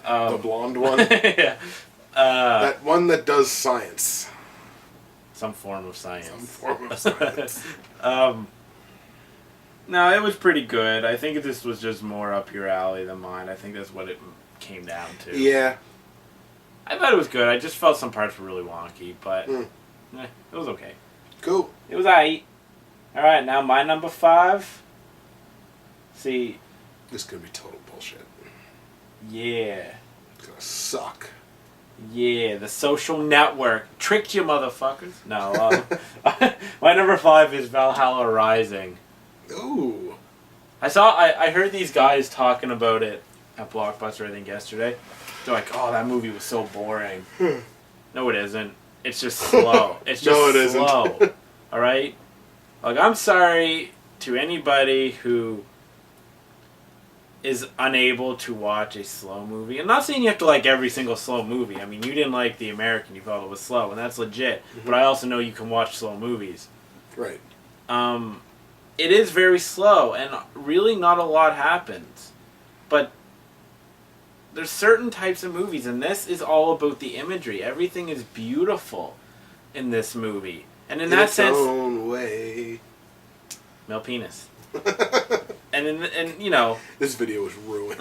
The blonde one? Yeah. That one that does science. Some form of science. Some form of science. No, it was pretty good. I think this was just more up your alley than mine. I think that's what it came down to. Yeah. I thought it was good. I just felt some parts were really wonky, but it was okay. Cool. It was aight. Alright, now my number 5. See. This is going to be total bullshit. Yeah. It's going to suck. Yeah, The Social Network. Tricked you, motherfuckers. No, my number 5 is Valhalla Rising. Ooh. I heard these guys talking about it at Blockbuster, I think, yesterday. They're like, oh, that movie was so boring. No, it isn't. It's just slow. It's just No, it slow. isn't. Alright? Like, I'm sorry to anybody who is unable to watch a slow movie. I'm not saying you have to like every single slow movie. I mean, you didn't like The American. You felt it was slow, and that's legit. But I also know you can watch slow movies. Right. It is very slow, and really not a lot happens. But there's certain types of movies, and this is all about the imagery. Everything is beautiful in this movie. And in that sense... own way. Male penis. and you know... This video was ruined.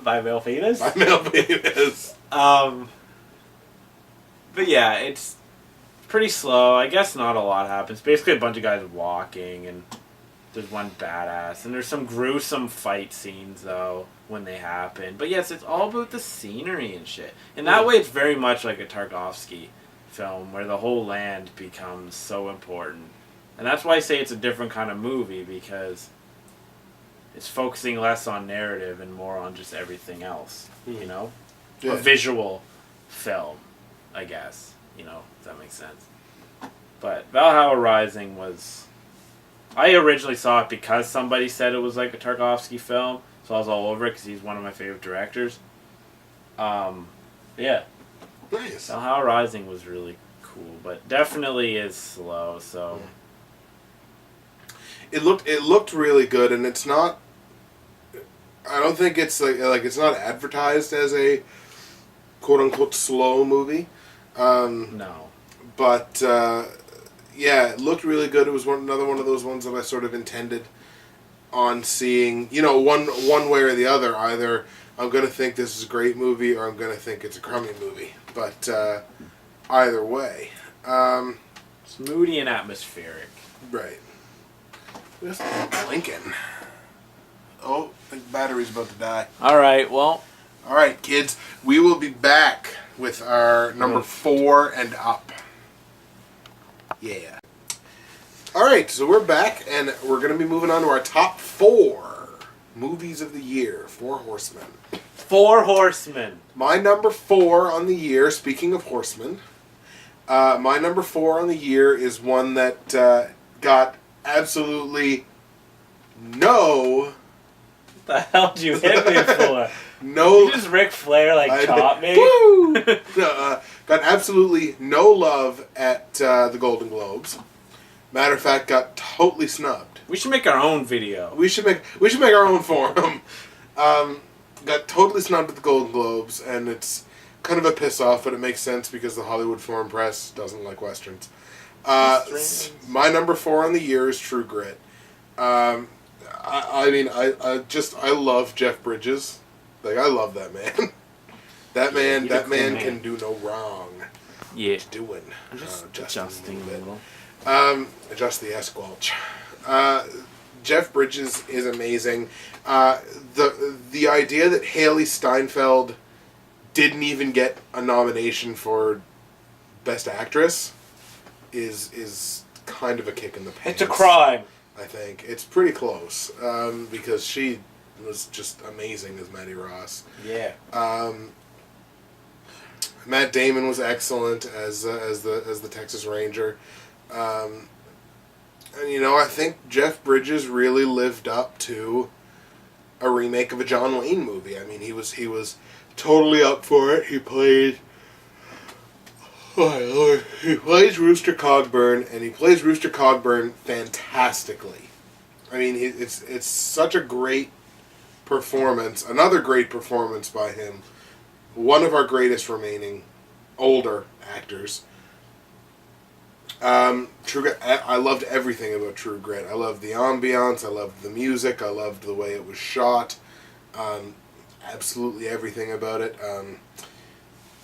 By male penis? By male penis. But yeah, it's pretty slow. I guess not a lot happens. Basically a bunch of guys walking, and there's one badass. And there's some gruesome fight scenes, though, when they happen. But yes, it's all about the scenery and shit. In that way, it's very much like a Tarkovsky film, where the whole land becomes so important. And that's why I say it's a different kind of movie, because it's focusing less on narrative and more on just everything else, you know? Yeah. A visual film, I guess, you know, if that makes sense. But Valhalla Rising was... I originally saw it because somebody said it was like a Tarkovsky film, so I was all over it because he's one of my favorite directors. Yeah. Nice. Valhalla Rising was really cool, but definitely is slow, so... It looked really good, and it's not... I don't think it's like it's not advertised as a quote-unquote slow movie. No. But, yeah, it looked really good. It was another one of those ones that I sort of intended on seeing, you know, one way or the other. Either I'm going to think this is a great movie, or I'm going to think it's a crummy movie. But either way. It's moody and atmospheric. Right. Just blinking. Oh, the battery's about to die. Alright, well... Alright, kids. We will be back with our number 4 and up. Yeah. Alright, so we're back, and we're going to be moving on to our top 4 movies of the year. 4 Horsemen. 4 Horsemen. My number 4 on the year, speaking of Horsemen, my number 4 on the year is one that got absolutely no... What the hell did you hit me for? No... You just Ric Flair, like, chop me? Woo! Got absolutely no love at the Golden Globes. Matter of fact, got totally snubbed. We should make our own video. We should make our own forum. Got totally snubbed at the Golden Globes, and it's kind of a piss off, but it makes sense because the Hollywood Foreign Press doesn't like westerns. My number 4 on the year is True Grit. I love Jeff Bridges. Like, I love that man. That man can do no wrong. Yeah. What you doing? I'm just adjusting a little. Adjust the S-Squelch. Jeff Bridges is amazing. The idea that Haley Steinfeld didn't even get a nomination for Best Actress is kind of a kick in the pants. It's a crime. I think it's pretty close because she was just amazing as Maddie Ross. Yeah. Matt Damon was excellent as the Texas Ranger. And you know, I think Jeff Bridges really lived up to a remake of a John Wayne movie. I mean, he was totally up for it. He plays Rooster Cogburn, and he plays Rooster Cogburn fantastically. I mean, it's such a great performance. Another great performance by him. One of our greatest remaining older actors. True Grit. I loved everything about True Grit. I loved the ambiance. I loved the music. I loved the way it was shot. Absolutely everything about it.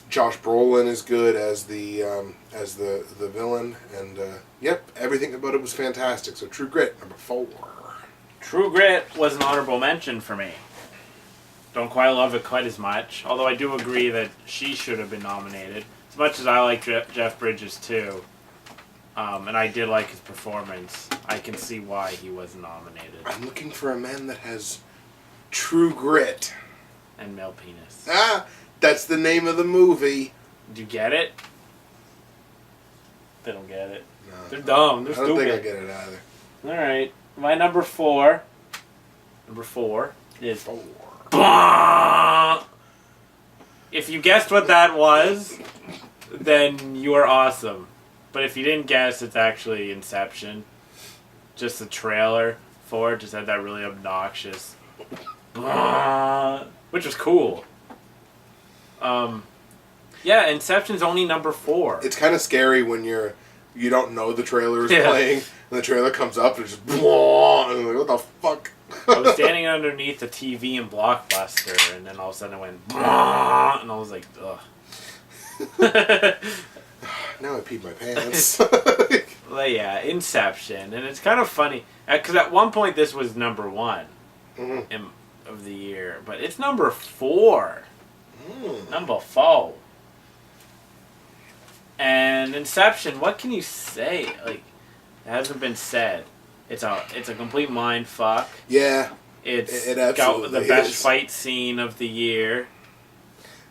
Josh Brolin is good as the villain, and yep, everything about it was fantastic. So True Grit, number 4. True Grit was an honorable mention for me. Don't quite love it quite as much, although I do agree that she should have been nominated. As much as I like Jeff Bridges too, and I did like his performance, I can see why he was nominated. I'm looking for a man that has true grit. And male penis. Ah, that's the name of the movie. Do you get it? They don't get it. No, They're dumb. They're I don't stupid. think I get it either. All right, my number 4. Number 4 is. 4. If you guessed what that was, then you are awesome. But if you didn't guess, it's actually Inception. Just the trailer for it just had that really obnoxious, which was cool. Yeah, Inception's only number 4. It's kind of scary when you don't know the trailer is playing, and the trailer comes up and it's just blah, and I'm like, what the fuck? I was standing underneath the TV in Blockbuster, and then all of a sudden it went blah, and I was like, ugh. Now I peed my pants. Well, yeah, Inception, and it's kind of funny because at one point this was number 1 of the year, but it's number 4. Number 4. And Inception, what can you say? Like, it hasn't been said. It's a complete mind fuck. Yeah, It's it got absolutely the best is. fight scene of the year.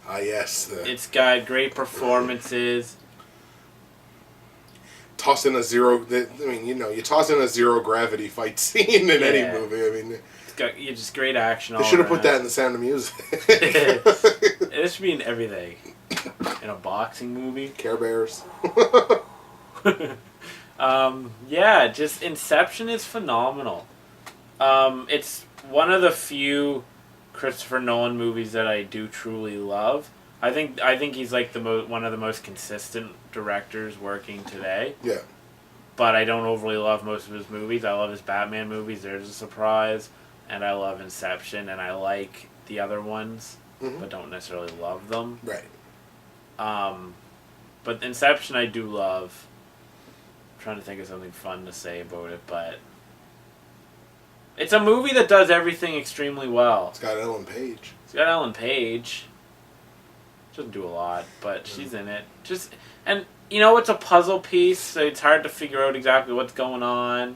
Ah, yes. It's got great performances. Toss in a zero. You toss in a zero gravity fight scene in any movie. I mean, It's got just great action. they should have put that in The Sound of Music. It should be in everything. In a boxing movie. Care Bears. Yeah, just Inception is phenomenal. It's one of the few Christopher Nolan movies that I do truly love. I think he's like one of the most consistent directors working today. Yeah. But I don't overly love most of his movies. I love his Batman movies. There's a Surprise, and I love Inception, and I like the other ones, but don't necessarily love them. Right. But Inception I do love. I'm trying to think of something fun to say about it, but it's a movie that does everything extremely well. It's got Ellen Page. It's got Ellen Page. She doesn't do a lot, but she's in it. And it's a puzzle piece, so it's hard to figure out exactly what's going on.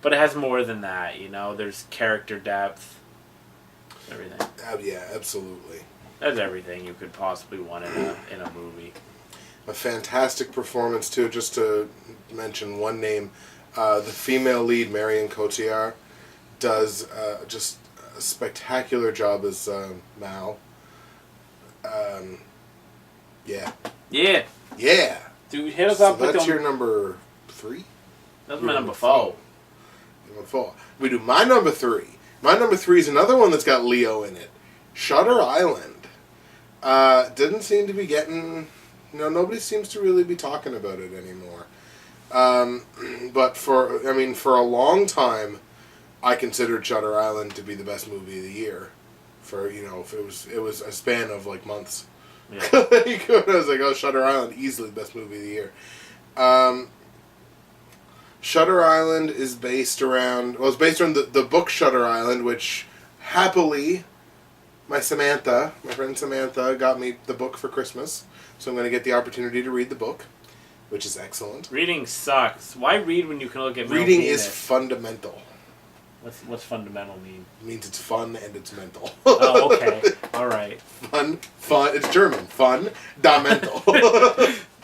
But it has more than that, There's character depth. Everything. Yeah, absolutely. That's everything you could possibly want in a movie. A fantastic performance too. Just to mention one name, the female lead Marion Cotillard does just a spectacular job as Mal. Yeah. Yeah. Yeah. Dude, hit us So up with that's your number 3? That's my number 4. Number 4. We do my number 3. My number 3 is another one that's got Leo in it. Shutter Island. Didn't seem to be getting... nobody seems to really be talking about it anymore. But for a long time, I considered Shutter Island to be the best movie of the year. For, if it was a span of, like, months. Yeah. I was like, oh, Shutter Island, easily the best movie of the year. Shutter Island is based around... Well, it's based on the book Shutter Island, which, happily, my friend Samantha, got me the book for Christmas. So I'm going to get the opportunity to read the book, which is excellent. Reading sucks. Why read when you can look at male Reading penis? is fundamental. What's fundamental mean? It means it's fun and it's mental. Oh, okay. All right. Fun. It's German. Fun, da mental.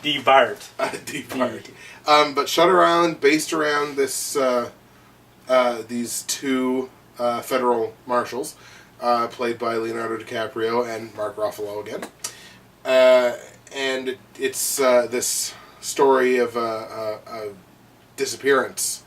Die Bart. Deep part. But Shutter Island, based around this, these two federal marshals, played by Leonardo DiCaprio and Mark Ruffalo again. And it's this story of a disappearance